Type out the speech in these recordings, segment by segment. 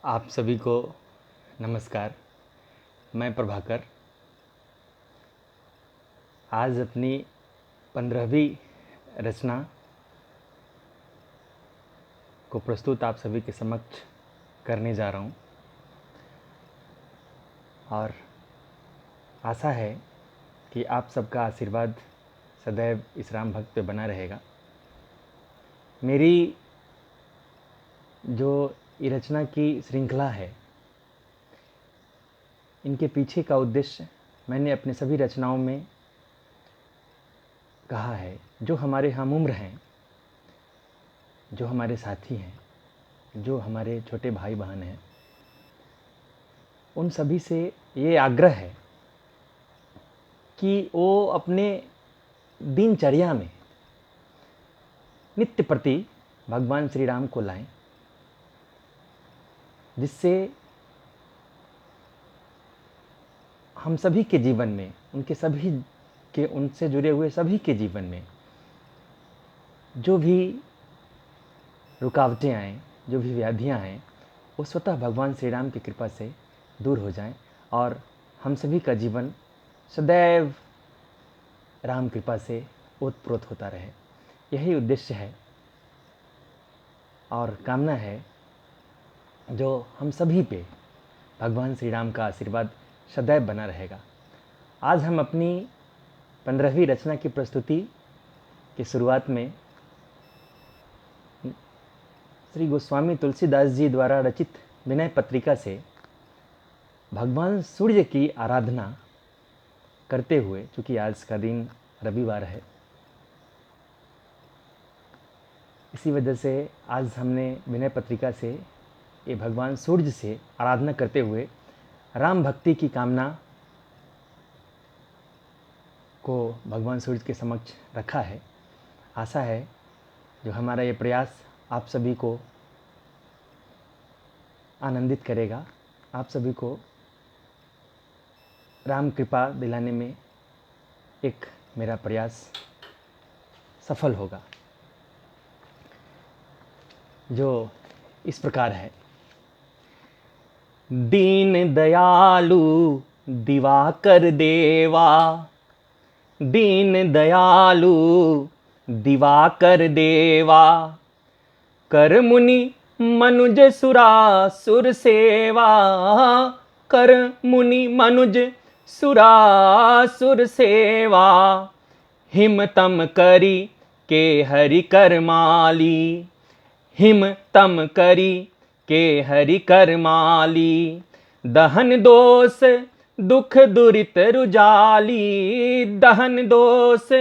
आप सभी को नमस्कार। मैं प्रभाकर आज अपनी 15वीं रचना को प्रस्तुत आप सभी के समक्ष करने जा रहा हूँ और आशा है कि आप सबका आशीर्वाद सदैव इस राम भक्त पे बना रहेगा। मेरी जो ये रचना की श्रृंखला है, इनके पीछे का उद्देश्य मैंने अपने सभी रचनाओं में कहा है। जो हमारे हम उम्र हैं, जो हमारे साथी हैं, जो हमारे छोटे भाई बहन हैं, उन सभी से ये आग्रह है कि वो अपने दिनचर्या में नित्य प्रति भगवान श्री राम को लाएं, जिससे हम सभी के जीवन में, उनसे जुड़े हुए सभी के जीवन में जो भी रुकावटें आएँ, जो भी व्याधियाँ आएँ, वो स्वतः भगवान श्री राम की कृपा से दूर हो जाएं और हम सभी का जीवन सदैव राम कृपा से ओतप्रोत होता रहे। यही उद्देश्य है और कामना है जो हम सभी पे भगवान श्री राम का आशीर्वाद सदैव बना रहेगा। आज हम अपनी 15वीं रचना की प्रस्तुति की शुरुआत में श्री गोस्वामी तुलसीदास जी द्वारा रचित विनय पत्रिका से भगवान सूर्य की आराधना करते हुए, चूँकि आज का दिन रविवार है, इसी वजह से आज हमने विनय पत्रिका से ये भगवान सूर्य से आराधना करते हुए राम भक्ति की कामना को भगवान सूर्य के समक्ष रखा है। आशा है जो हमारा ये प्रयास आप सभी को आनंदित करेगा, आप सभी को राम कृपा दिलाने में एक मेरा प्रयास सफल होगा, जो इस प्रकार है। दीन दयालु दिवाकर देवा, दीन दयालु दिवाकर देवा, कर मुनि मनुज सुरासुर सेवा, कर मुनि मनुज सुरासुर सेवा, हिम तम करी के हरि करमाली, हिम तम करी के हरि करमाली, दहन दोष दुख दुरित रुजाली, दहन दोष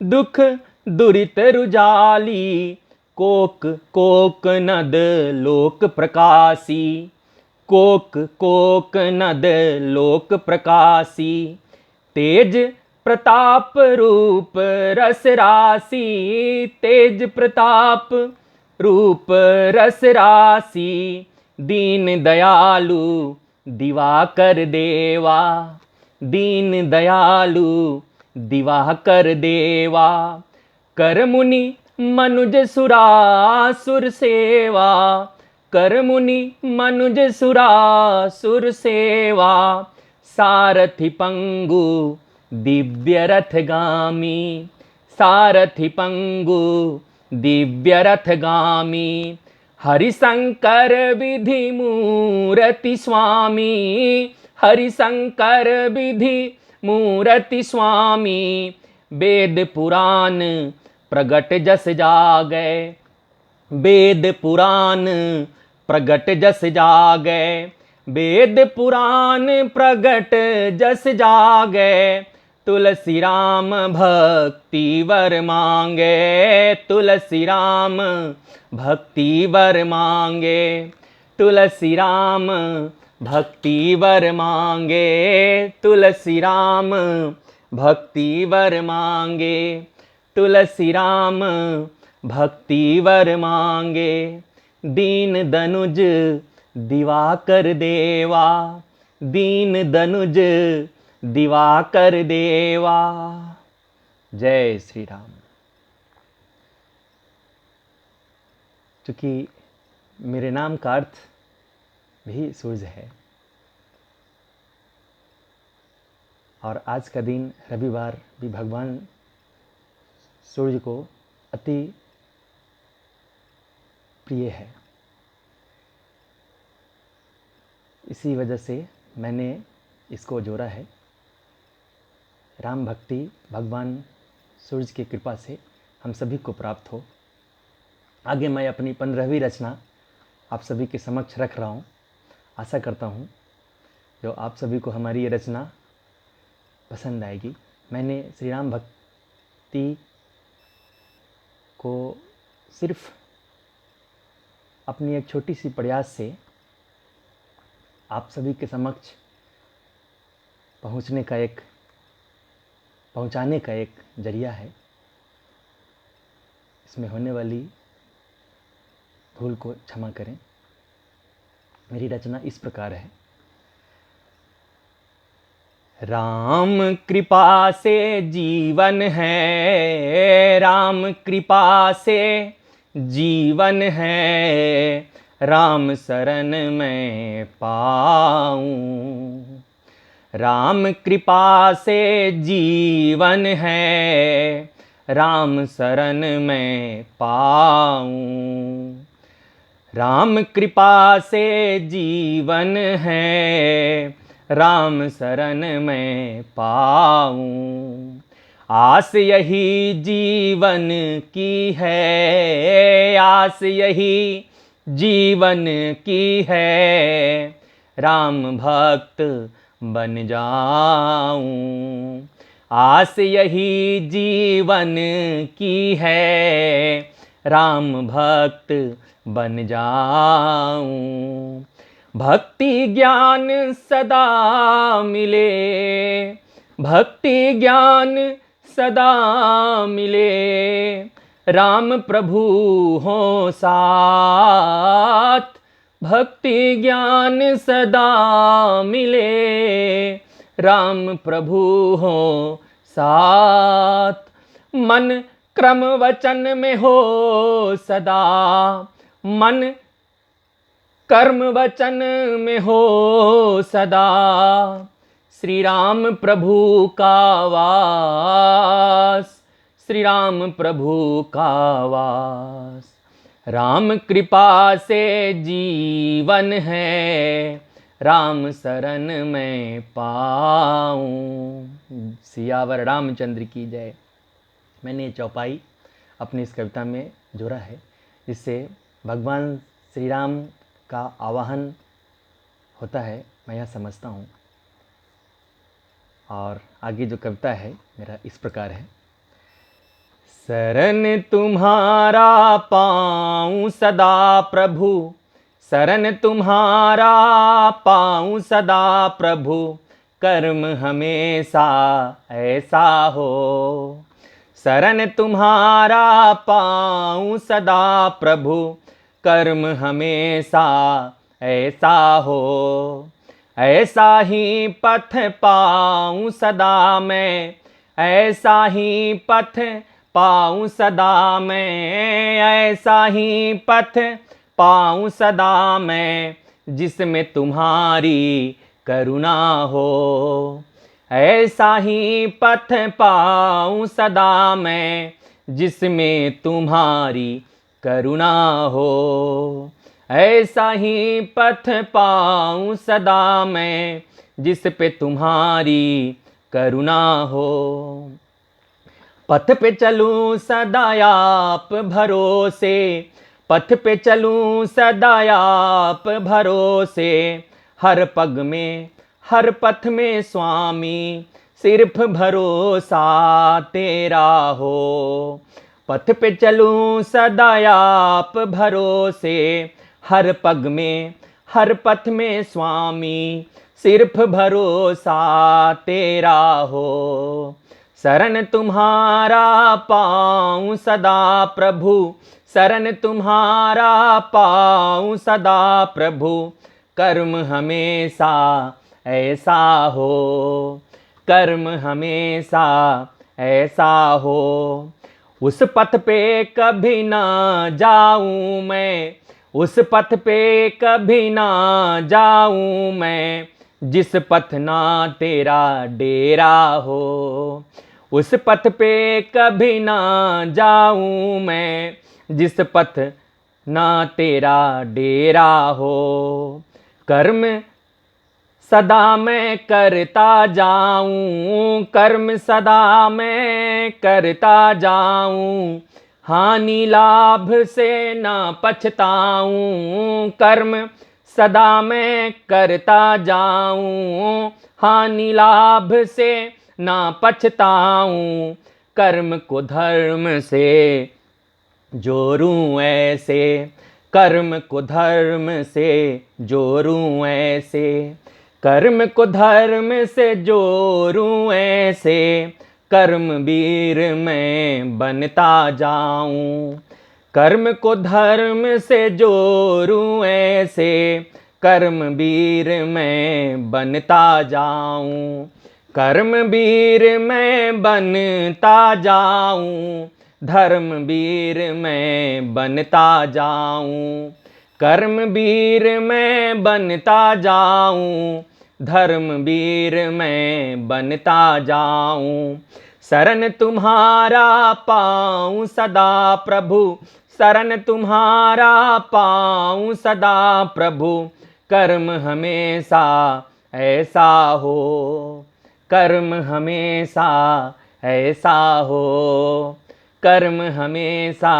दुख दुरित रुजाली, कोक कोक नद लोक प्रकाशी, कोक कोक नद लोक प्रकाशी, तेज प्रताप रूप रस राशि, तेज प्रताप रूप रस राशि, दीन दयालु दिवाकर देवा, दीन दयालु दिवाकर देवा, कर मुनि मनुज सुरासुर सेवा, कर मुनि मनुज सुरासुर सेवा, सारथि पंगु दिव्य रथगामी, सारथि पंगु दिव्य रथगामी, हरिशंकर विधि मूरति स्वामी, हरिशंकर विधि मूरति स्वामी, वेद पुराण प्रगट जस जागै, वेद पुराण प्रगट जस जागै, वेद पुराण प्रगट जस जागै, तुलसी राम भक्ति वर मांगे, तुलसी राम भक्ति वर मांगे, तुलसी राम भक्ति वर मांगे, तुलसी राम भक्ति वर मांगे, तुलसी राम भक्ति वर मांगे, दीन दनुज दिवाकर देवा, दीन दनुज दिवाकर देवा। जय श्री राम। चूँकि मेरे नाम का अर्थ भी सूरज है। और आज का दिन रविवार भी भगवान सूर्य को अति प्रिय है। इसी वजह से मैंने इसको जोड़ा है। राम भक्ति भगवान सूर्य की कृपा से हम सभी को प्राप्त हो। आगे मैं अपनी 15वीं रचना आप सभी के समक्ष रख रहा हूँ। आशा करता हूँ जो आप सभी को हमारी ये रचना पसंद आएगी। मैंने श्री राम भक्ति को सिर्फ अपनी एक छोटी सी प्रयास से आप सभी के समक्ष पहुंचाने का एक जरिया है। इसमें होने वाली भूल को क्षमा करें। मेरी रचना इस प्रकार है। राम कृपा से जीवन है, राम कृपा से जीवन है, राम शरण में पाऊं। राम कृपा से जीवन है, राम शरण में पाऊं। राम कृपा से जीवन है, राम शरण में पाऊं। आस यही जीवन की है, आस यही जीवन की है, राम भक्त बन जाऊं। आस यही जीवन की है, राम भक्त बन जाऊं। भक्ति ज्ञान सदा मिले, भक्ति ज्ञान सदा मिले, राम प्रभु हो साथ। भक्ति ज्ञान सदा मिले, राम प्रभु हो साथ। मन क्रम वचन में हो सदा, मन कर्म वचन में हो सदा, श्री राम प्रभु का वास, श्री राम प्रभु का वास। राम कृपा से जीवन है, राम शरण में पाऊं। सियावर रामचंद्र की जय। मैंने ये चौपाई अपनी इस कविता में जोड़ा है, जिससे भगवान श्री राम का आवाहन होता है, मैं यह समझता हूँ। और आगे जो कविता है मेरा इस प्रकार है। शरण तुम्हारा पाऊं सदा प्रभु, शरण तुम्हारा पाऊं सदा प्रभु, कर्म हमेशा ऐसा हो। शरण तुम्हारा पाऊं सदा प्रभु, कर्म हमेशा ऐसा हो। ऐसा ही पथ पाऊं सदा मैं, ऐसा ही पथ पाऊं सदा मैं, ऐसा ही पथ पाऊं सदा मैं, जिसमें तुम्हारी करुणा हो। ऐसा ही पथ पाऊं सदा मैं, जिसमें तुम्हारी करुणा हो। ऐसा ही पथ पाऊं सदा मैं, जिस पे तुम्हारी करुणा हो। पथ पे चलूं सदा आप भरोसे, पथ पे चलूं सदा आप भरोसे, हर पग में हर पथ में स्वामी, सिर्फ भरोसा तेरा हो। पथ पे चलूं सदा आप भरोसे, हर पग में हर पथ में स्वामी, सिर्फ भरोसा तेरा हो। शरण तुम्हारा पाऊं सदा प्रभु, शरण तुम्हारा पाऊं सदा प्रभु, कर्म हमेशा ऐसा हो। कर्म हमेशा ऐसा हो। उस पथ पे कभी ना जाऊं मैं, उस पथ पे कभी ना जाऊं मैं, जिस पथ ना तेरा डेरा हो। उस पथ पे कभी ना जाऊं मैं, जिस पथ ना तेरा डेरा हो। कर्म सदा मैं करता जाऊं, कर्म सदा मैं करता जाऊं, हानि लाभ से ना पछताऊं। कर्म सदा मैं करता जाऊं, हानि लाभ से ना पछताऊं। कर्म को धर्म से जोरूं ऐसे, कर्म को धर्म से जोरूं ऐसे, कर्म को धर्म से जोरूं ऐसे, कर्मवीर मैं बनता जाऊं। कर्म को धर्म से जोरूं ऐसे, कर्मवीर मैं बनता जाऊं। कर्मवीर मैं बनता जाऊं, धर्मवीर मैं बनता जाऊं। कर्मवीर मैं बनता जाऊं, धर्मवीर मैं बनता जाऊं। शरण तुम्हारा पाऊं सदा प्रभु, शरण तुम्हारा पाऊं सदा प्रभु, कर्म हमेशा ऐसा हो, कर्म हमेशा ऐसा हो, कर्म हमेशा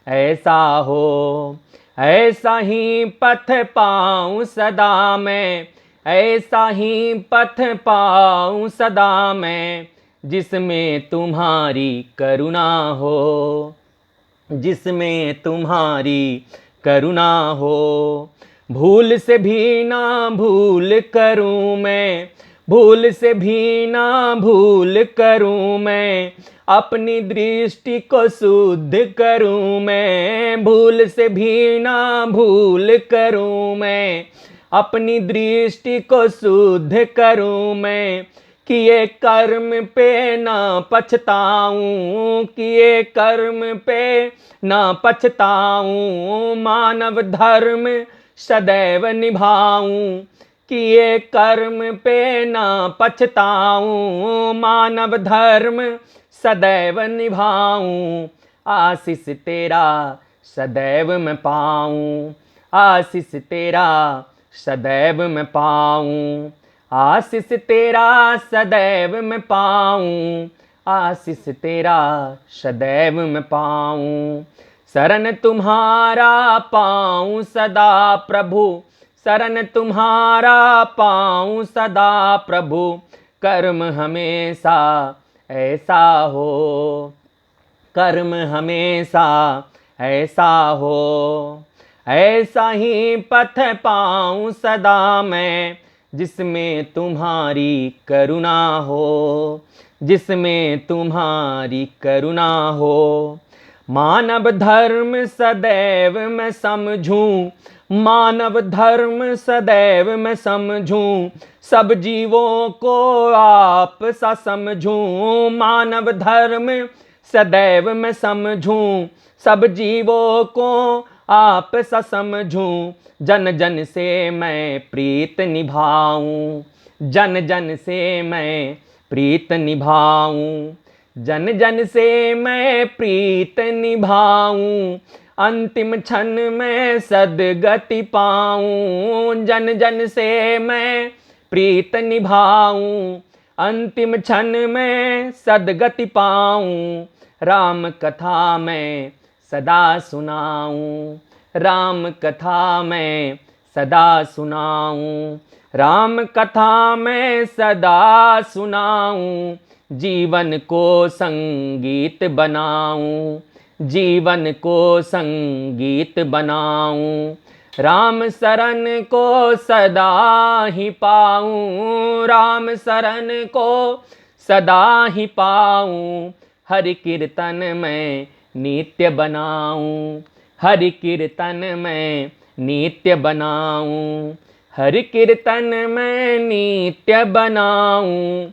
ऐसा हो। ऐसा ही पथ पाऊं सदा मैं, ऐसा ही पथ पाऊं सदा मैं, जिसमें तुम्हारी करुणा हो, जिसमें तुम्हारी करुणा हो। भूल से भी ना भूल करूं मैं, भूल से भी ना भूल करूं मैं, अपनी दृष्टि को शुद्ध करूं मैं। भूल से भी ना भूल करूं मैं, अपनी दृष्टि को शुद्ध करूं मैं। किए कर्म पे ना पछताऊं, किए कर्म पे ना पछताऊं, मानव धर्म सदैव निभाऊं। किए कर्म पे ना पछताऊं, मानव धर्म सदैव निभाऊं। आशीष तेरा सदैव मैं पाऊं, आशीष तेरा सदैव मैं पाऊं, आशीष तेरा सदैव मैं पाऊं, आशीष तेरा सदैव मैं पाऊं। शरण तुम्हारा पाऊं सदा प्रभु, शरण तुम्हारा पाऊं सदा प्रभु, कर्म हमेशा ऐसा हो, कर्म हमेशा ऐसा हो। ऐसा ही पथ पाऊं सदा मैं, जिसमें तुम्हारी करुणा हो, जिसमें तुम्हारी करुणा हो। मानव धर्म सदैव मैं समझूं, मानव धर्म सदैव मैं समझूं, सब जीवों को आप सा समझूं। मानव धर्म सदैव मैं समझूं, सब जीवों को आप सा समझूं। जन जन से मैं प्रीत निभाऊं, जन जन से मैं प्रीत निभाऊं, जन जन से मैं प्रीत निभाऊं। अंतिम क्षण में सदगति पाऊं, जन जन से मैं प्रीत निभाऊं। अंतिम क्षण में सदगति पाऊं, राम कथा में सदा सुनाऊं, राम कथा में सदा सुनाऊं, राम कथा में सदा सुनाऊं। जीवन को संगीत बनाऊं, जीवन को संगीत बनाऊं। राम शरण को सदा ही पाऊं, राम शरण को सदा ही पाऊं। हरि कीर्तन में नित्य बनाऊं, हरि कीर्तन में नित्य बनाऊं, हरि कीर्तन में नित्य बनाऊं।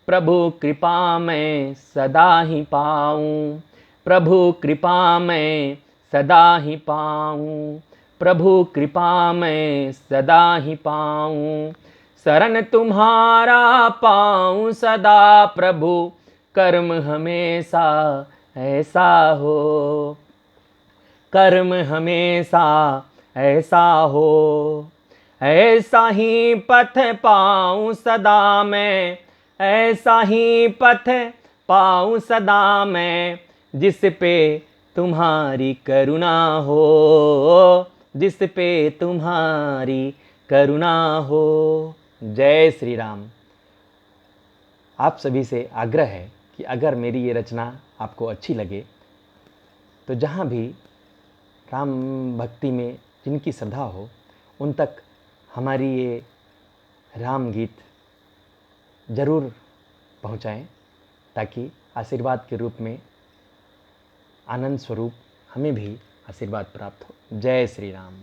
प्रभु कृपा में सदा ही पाऊं, प्रभु कृपा में सदा ही पाऊं, प्रभु कृपा मैं सदा ही पाऊं, शरण तुम्हारा पाऊं सदा प्रभु, कर्म हमेशा ऐसा हो, कर्म हमेशा ऐसा हो, ऐसा ही पथ पाऊं सदा मैं, ऐसा ही पथ पाऊं सदा मैं, जिस पे तुम्हारी करुणा हो, जिस पे तुम्हारी करुणा हो। जय श्री राम। आप सभी से आग्रह है कि अगर मेरी ये रचना आपको अच्छी लगे तो जहाँ भी राम भक्ति में जिनकी श्रद्धा हो उन तक हमारी ये राम गीत ज़रूर पहुँचाएं, ताकि आशीर्वाद के रूप में आनंद स्वरूप हमें भी आशीर्वाद प्राप्त हो। जय श्री राम।